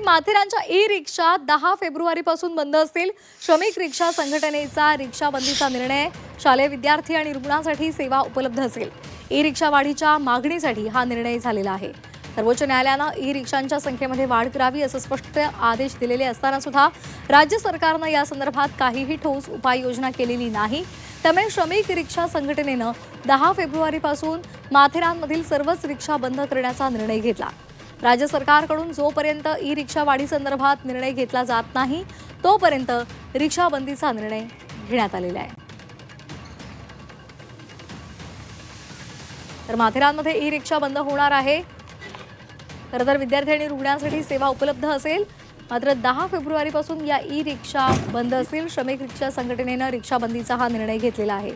माथेरानच्या E रिक्षा 10 फेब्रुवारीपासून बंद असतील। श्रमिक रिक्षा संघटनेचा रिक्षा बंदीचा निर्णय शालेय विद्यार्थी आणि रुग्णांसाठी सेवा उपलब्ध असेल। ई रिक्षा वाढीच्या मागणीसाठी हा निर्णय झालेला आहे। सर्वोच्च न्यायालयाने ई रिक्षांच्या संख्येमध्ये वाढ करावी असे स्पष्ट आदेश दिलेले असताना सुद्धा राज्य सरकारने या संदर्भात काहीही ठोस उपाययोजना केलेली नाही। त्यामुळे श्रमिक रिक्षा संघटनेने 10 फेब्रुवारीपासून माथेरानमधील सर्वच रिक्षा बंद करण्याचा निर्णय घेतला। राज्य सरकारकडून जोपर्यंत ई रिक्षा वाढी संदर्भात निर्णय घेतला जात नाही तोपर्यंत रिक्षा बंदीचा निर्णय घेण्यात आलेला आहे। तर माथेरानमध्ये ई रिक्षा बंद होणार आहे। खरं तर विद्यार्थी आणि रुग्णांसाठी सेवा उपलब्ध असेल, मात्र 10 फेब्रुवारीपासून या ई रिक्षा बंद असतील। श्रमिक रिक्षा संघटनेने रिक्षा बंदीचा हा निर्णय घेतलेला आहे।